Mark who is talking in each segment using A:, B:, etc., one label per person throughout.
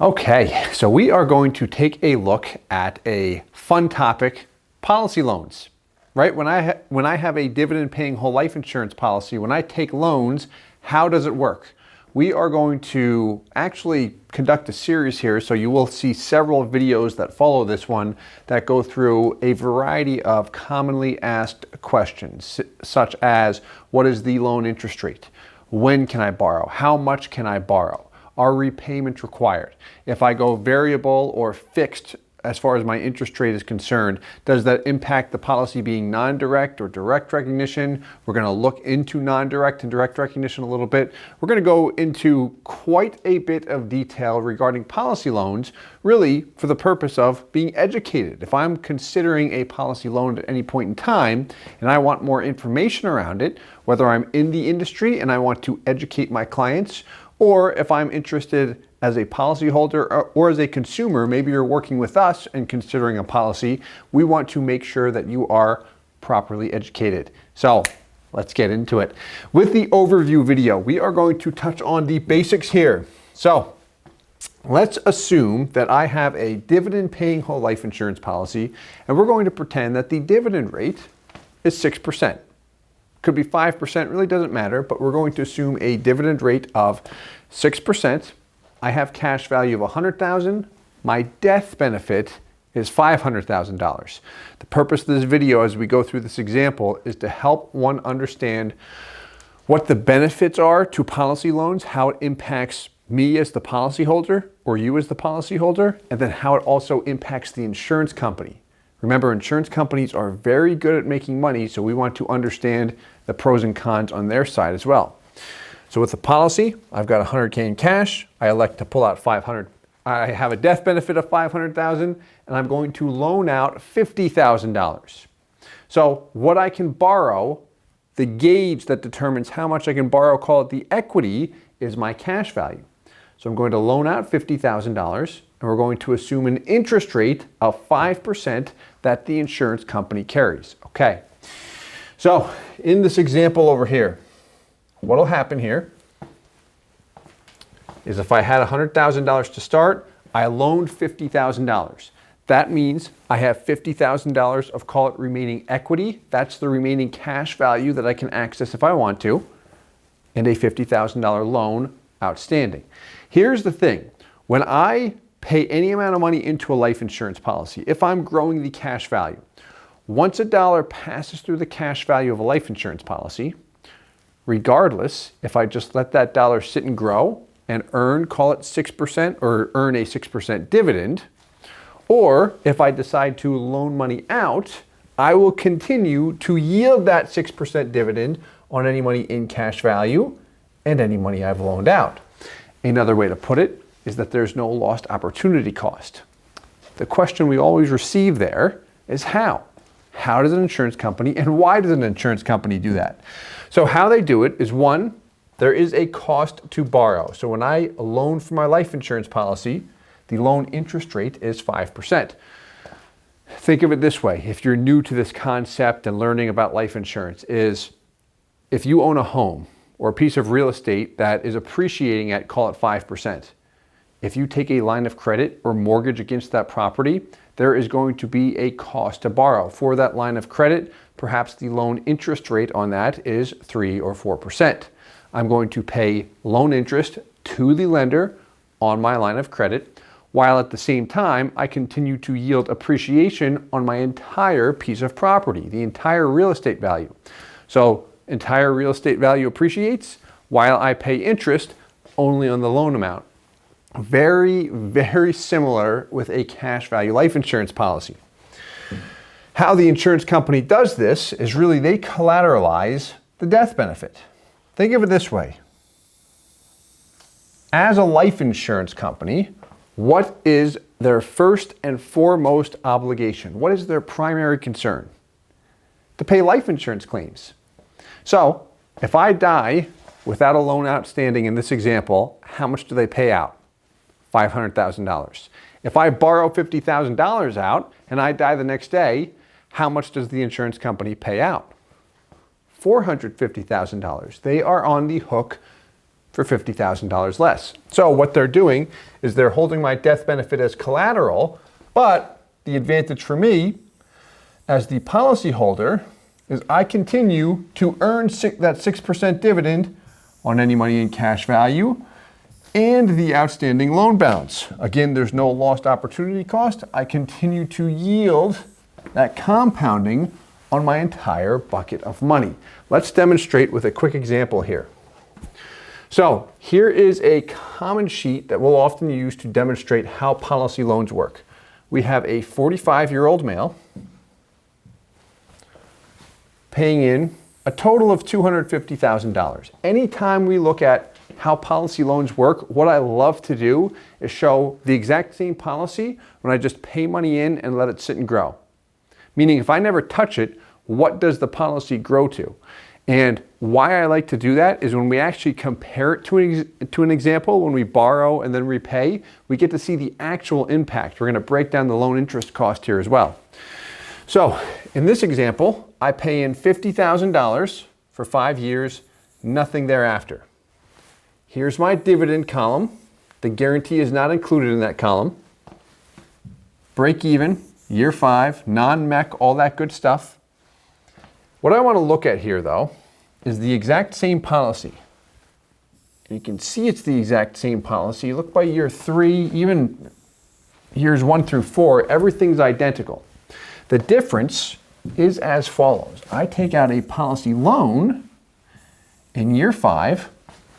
A: Okay, so we are going to take a look at a fun topic, policy loans. Right? When I have a dividend-paying whole life insurance policy, when I take loans, how does it work? We are going to actually conduct a series here, so you will see several videos that follow this one that go through a variety of commonly asked questions, such as what is the loan interest rate? When can I borrow? How much can I borrow? Are repayments required? If I go variable or fixed as far as my interest rate is concerned, does that impact the policy being non-direct or direct recognition? We're going to look into non-direct and direct recognition a little bit. We're going to go into quite a bit of detail regarding policy loans, really for the purpose of being educated. If I'm considering a policy loan at any point in time and I want more information around it, whether I'm in the industry and I want to educate my clients, or if I'm interested as a policyholder or as a consumer, maybe you're working with us and considering a policy, we want to make sure that you are properly educated. So let's get into it. With the overview video, we are going to touch on the basics here. So let's assume that I have a dividend-paying whole life insurance policy, and we're going to pretend that the dividend rate is 6%. Could be 5%, really doesn't matter, but we're going to assume a dividend rate of 6%. I have cash value of $100,000. My death benefit is $500,000. The purpose of this video as we go through this example is to help one understand what the benefits are to policy loans, how it impacts me as the policyholder or you as the policyholder, and then how it also impacts the insurance company. Remember, insurance companies are very good at making money, so we want to understand the pros and cons on their side as well. So with the policy, I've got $100K in cash. I elect to pull out $500. I have a death benefit of $500,000, and I'm going to loan out $50,000. So what I can borrow, the gauge that determines how much I can borrow, call it the equity, is my cash value. So I'm going to loan out $50,000, and we're going to assume an interest rate of 5% that the insurance company carries. Okay. So in this example over here, what will happen here is if I had $100,000 to start, I loaned $50,000. That means I have $50,000 of, call it, remaining equity. That's the remaining cash value that I can access if I want to, and a $50,000 loan outstanding. Here's the thing. When I pay any amount of money into a life insurance policy, if I'm growing the cash value, once a dollar passes through the cash value of a life insurance policy, regardless, if I just let that dollar sit and grow and earn, call it 6%, or earn a 6% dividend, or if I decide to loan money out, I will continue to yield that 6% dividend on any money in cash value and any money I've loaned out. Another way to put it is that there's no lost opportunity cost. The question we always receive there is how? How does an insurance company, and why does an insurance company do that? So how they do it is, one, there is a cost to borrow. So when I loan for my life insurance policy, the loan interest rate is 5%. Think of it this way, if you're new to this concept and learning about life insurance, is if you own a home or a piece of real estate that is appreciating at, call it 5%, if you take a line of credit or mortgage against that property, there is going to be a cost to borrow. For that line of credit, perhaps the loan interest rate on that is 3 or 4%. I'm going to pay loan interest to the lender on my line of credit, while at the same time, I continue to yield appreciation on my entire piece of property, the entire real estate value. So entire real estate value appreciates while I pay interest only on the loan amount. Very, very similar with a cash value life insurance policy. How the insurance company does this is really they collateralize the death benefit. Think of it this way. As a life insurance company, what is their first and foremost obligation? What is their primary concern? To pay life insurance claims. So if I die without a loan outstanding in this example, how much do they pay out? $500,000. If I borrow $50,000 out and I die the next day, how much does the insurance company pay out? $450,000. They are on the hook for $50,000 less. So what they're doing is they're holding my death benefit as collateral, but the advantage for me as the policyholder is I continue to earn that 6% dividend on any money in cash value and the outstanding loan balance. Again, there's no lost opportunity cost. I continue to yield that compounding on my entire bucket of money. Let's demonstrate with a quick example here. So here is a common sheet that we'll often use to demonstrate how policy loans work. We have a 45-year-old male paying in a total of $250,000. Anytime we look at how policy loans work, what I love to do is show the exact same policy when I just pay money in and let it sit and grow. Meaning if I never touch it, what does the policy grow to? And why I like to do that is when we actually compare it to an example, when we borrow and then repay, we get to see the actual impact. We're going to break down the loan interest cost here as well. So in this example, I pay in $50,000 for 5 years, nothing thereafter. Here's my dividend column. The guarantee is not included in that column. Break even, year 5, non-MEC, all that good stuff. What I want to look at here, though, is the exact same policy. You can see it's the exact same policy. Look by year 3, even years 1 through 4, everything's identical. The difference is as follows. I take out a policy loan in year 5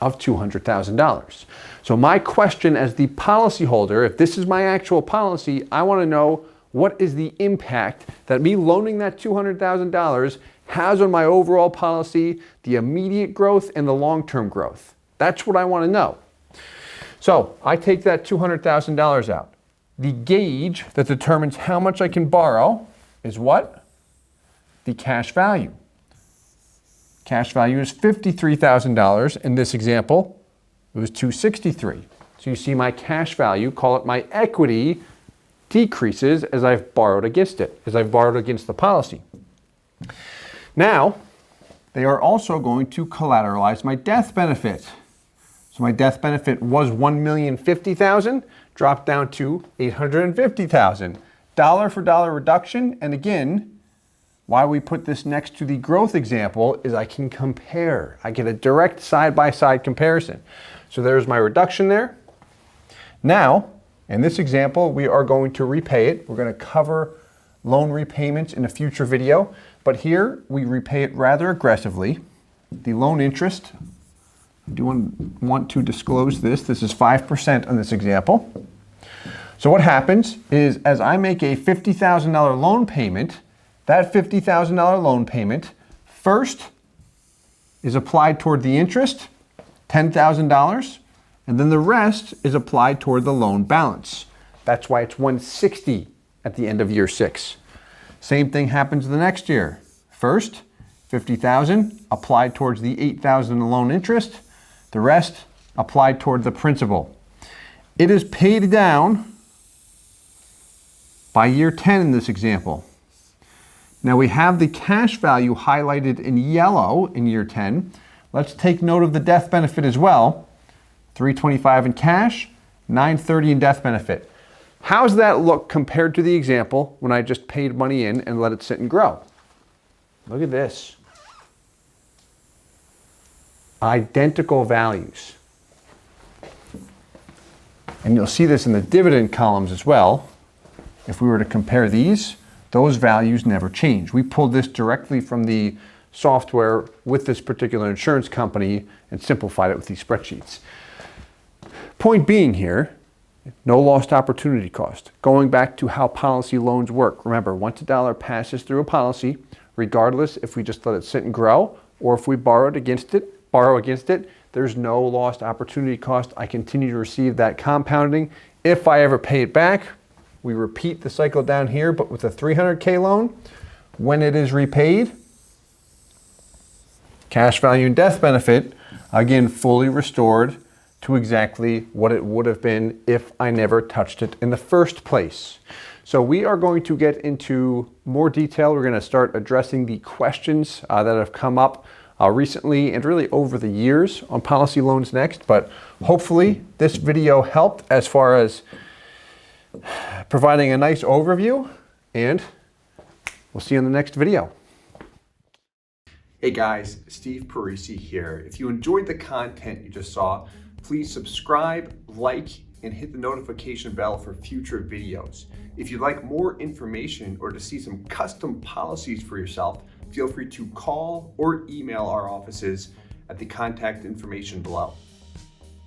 A: of $200,000. So my question as the policyholder, if this is my actual policy, I want to know what is the impact that me loaning that $200,000 has on my overall policy, the immediate growth and the long-term growth. That's what I want to know. So I take that $200,000 out. The gauge that determines how much I can borrow is what? The cash value. Cash value is $53,000. In this example, it was $263,000. So you see my cash value, call it my equity, decreases as I've borrowed against it, as I've borrowed against the policy. Now, they are also going to collateralize my death benefit. So my death benefit was $1,050,000, dropped down to $850,000. Dollar for dollar reduction, and again, why we put this next to the growth example is I can compare. I get a direct side-by-side comparison. So there's my reduction there. Now, in this example, we are going to repay it. We're going to cover loan repayments in a future video, but here we repay it rather aggressively. The loan interest, I do want to disclose this. This is 5% on this example. So what happens is as I make a $50,000 loan payment, that $50,000 loan payment first is applied toward the interest, $10,000, and then the rest is applied toward the loan balance. That's why it's $160,000 at the end of year 6. Same thing happens the next year. First, $50,000 applied towards the $8,000 in loan interest, the rest applied toward the principal. It is paid down by year 10 in this example. Now we have the cash value highlighted in yellow in year 10. Let's take note of the death benefit as well. $325 in cash, $930 in death benefit. How's that look compared to the example when I just paid money in and let it sit and grow? Look at this. Identical values. And you'll see this in the dividend columns as well. If we were to compare these, those values never change. We pulled this directly from the software with this particular insurance company and simplified it with these spreadsheets. Point being here, no lost opportunity cost. Going back to how policy loans work. Remember, once a dollar passes through a policy, regardless if we just let it sit and grow or if we borrow against it, there's no lost opportunity cost. I continue to receive that compounding. If I ever pay it back, we repeat the cycle down here, but with a $300K loan, when it is repaid, cash value and death benefit, again, fully restored to exactly what it would have been if I never touched it in the first place. So we are going to get into more detail. We're going to start addressing the questions that have come up recently and really over the years on Policy Loans Next, but hopefully this video helped as far as providing a nice overview, and we'll see you in the next video. Hey guys, Steve Parisi here. If you enjoyed the content you just saw, please subscribe, like, and hit the notification bell for future videos. If you'd like more information or to see some custom policies for yourself, feel free to call or email our offices at the contact information below.